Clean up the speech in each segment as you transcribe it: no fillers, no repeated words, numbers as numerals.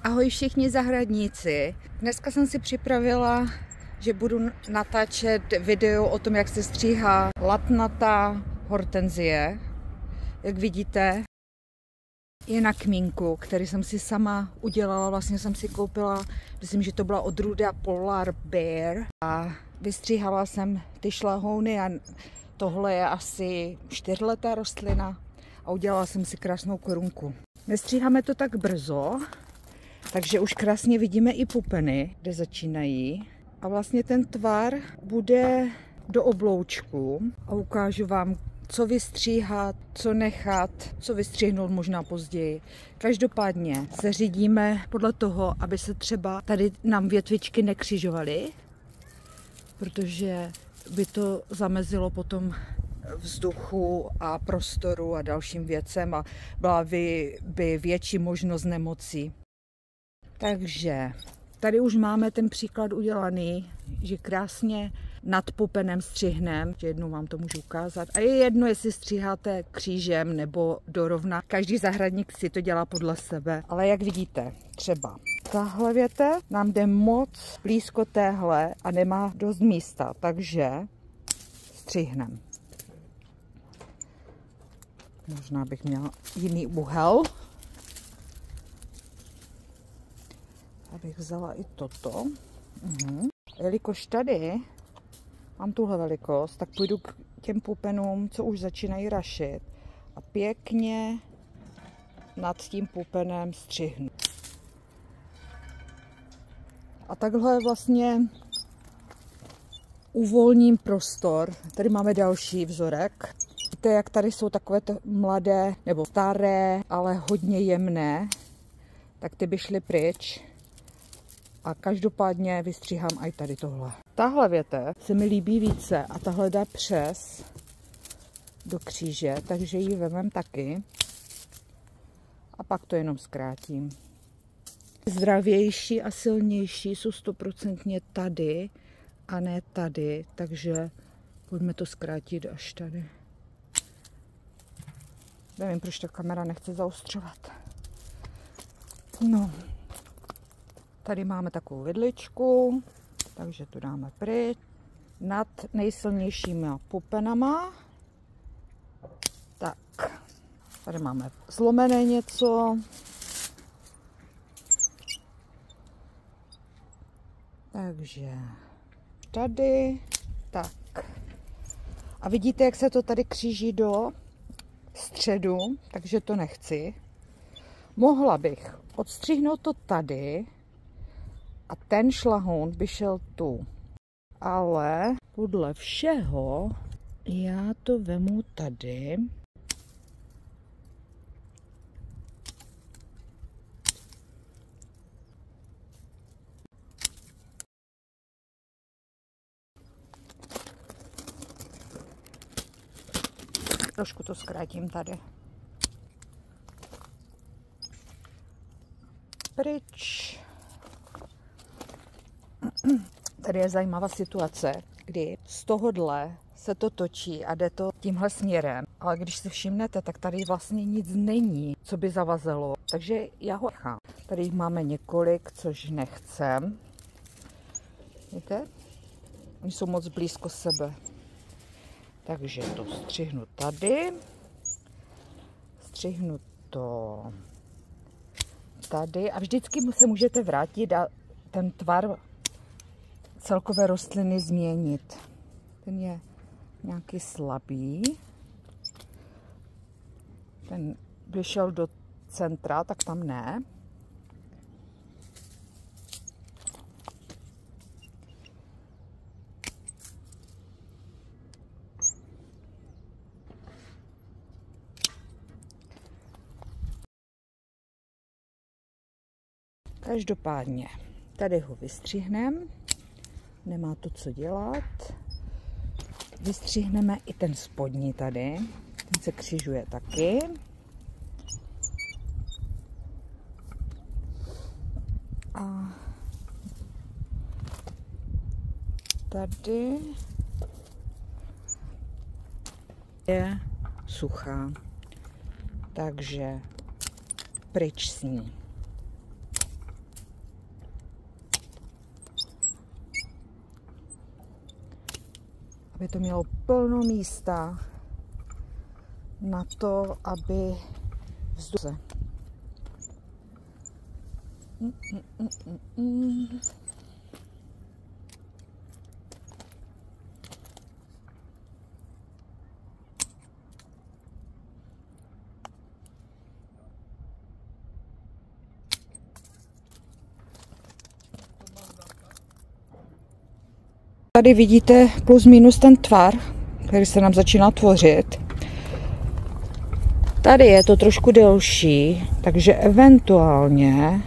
Ahoj všichni zahradníci. Dneska jsem si připravila, že budu natáčet video o tom, jak se stříhá latnatá hortenzie. Jak vidíte, je na kmínku, který jsem si sama udělala. Vlastně jsem si koupila, myslím, že to byla odrůda Polar Bear. A vystříhala jsem ty šlahouny a tohle je asi 4letá rostlina a udělala jsem si krásnou korunku. Nestříháme to tak brzo, takže už krásně vidíme i pupeny, kde začínají. A vlastně ten tvar bude do obloučku a ukážu vám, co vystříhat, co nechat, co vystřihnout možná později. Každopádně se řídíme podle toho, aby se třeba tady nám větvičky nekřižovaly, protože by to zamezilo potom vzduchu a prostoru a dalším věcem a byla by větší možnost nemocí. Takže tady už máme ten příklad udělaný, že krásně nad pupenem střihnem, jednou vám to můžu ukázat. A je jedno, jestli stříháte křížem nebo dorovna. Každý zahradník si to dělá podle sebe. Ale jak vidíte, třeba tahle větev nám jde moc blízko téhle a nemá dost místa, takže střihnem. Možná bych měla jiný úhel. Abych vzala i toto. Jelikož tady mám tuhle velikost, tak půjdu k těm pupenům, co už začínají rašit a pěkně nad tím pupenem střihnu. A takhle vlastně uvolním prostor. Tady máme další vzorek. Víte, jak tady jsou takové mladé nebo staré, ale hodně jemné, tak ty by šly pryč. A každopádně vystříhám i tady tohle. Tahle větev se mi líbí více a tahle dá přes do kříže, takže ji vezmeme taky. A pak to jenom zkrátím. Zdravější a silnější jsou 100% tady a ne tady, takže pojďme to zkrátit až tady. Nevím, proč ta kamera nechce zaostřovat. No. Tady máme takovou vidličku, takže tu dáme pryč. Nad nejsilnějšími pupenama. Tak, tady máme zlomené něco. Takže tady, tak. A vidíte, jak se to tady kříží do středu, takže to nechci. Mohla bych odstřihnout to tady, a ten šlahoun by šel tu. Ale podle všeho já to vemu tady. Trošku to zkrátím tady. Pryč. Tady je zajímavá situace, kdy z tohohle se to točí a jde to tímhle směrem. Ale když si všimnete, tak tady vlastně nic není, co by zavazelo. Takže já ho nechám. Tady jich máme několik, což nechcem. Víte? Oni jsou moc blízko sebe. Takže to střihnu tady. Střihnu to tady. A vždycky se můžete vrátit a ten tvar celkové rostliny změnit. Ten je nějaký slabý. Ten by šel do centra, tak tam ne. Každopádně tady ho vystřihneme. Nemá to co dělat. Vystřihneme i ten spodní tady. Ten se křižuje taky. A tady je suchá. Takže pryč s ní. aby to mělo plno místa na to, aby vzduch. Tady vidíte plus minus ten tvar, který se nám začíná tvořit. Tady je to trošku delší, takže eventuálně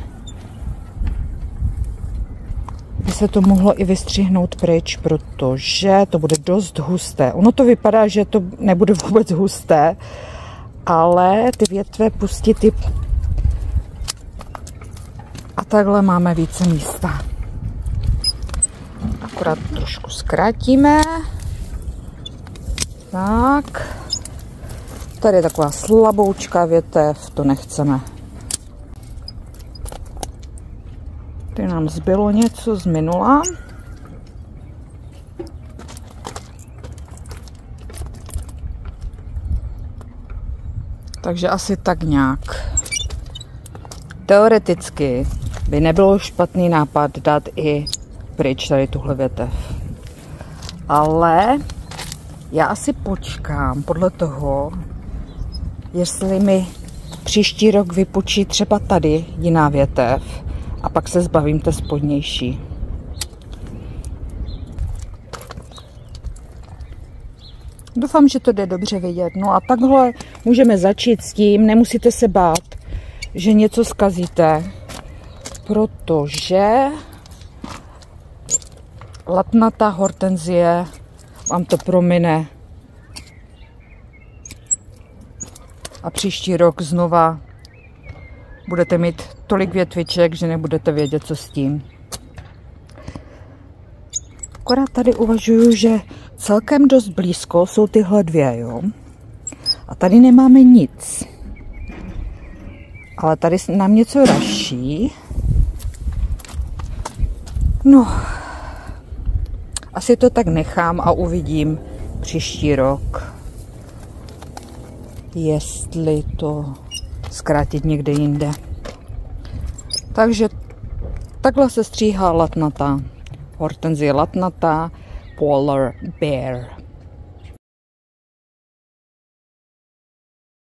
by se to mohlo i vystřihnout pryč, protože to bude dost husté. Ono to vypadá, že to nebude vůbec husté, ale ty větve pustit a takhle máme více místa. Akorát trošku zkrátíme. Tak. Tady je taková slaboučká větev, to nechceme. Tady nám zbylo něco z minula. Takže asi tak nějak. Teoreticky by nebylo špatný nápad dát i pryč tady tuhle větev. Ale já asi počkám podle toho, jestli mi příští rok vypučí třeba tady jiná větev a pak se zbavím té spodnější. Doufám, že to jde dobře vidět. No a takhle můžeme začít s tím, nemusíte se bát, že něco zkazíte, protože latnatá hortenzie vám to promine a příští rok znova budete mít tolik větviček, že nebudete vědět, co s tím. Akorát tady uvažuju, že celkem dost blízko jsou tyhle dvě, jo. A tady nemáme nic. Ale tady nám něco raší. No, asi to tak nechám a uvidím příští rok, jestli to zkrátit někde jinde. Takže takhle se stříhá latnatá hortenzie, latnatá Polar Bear.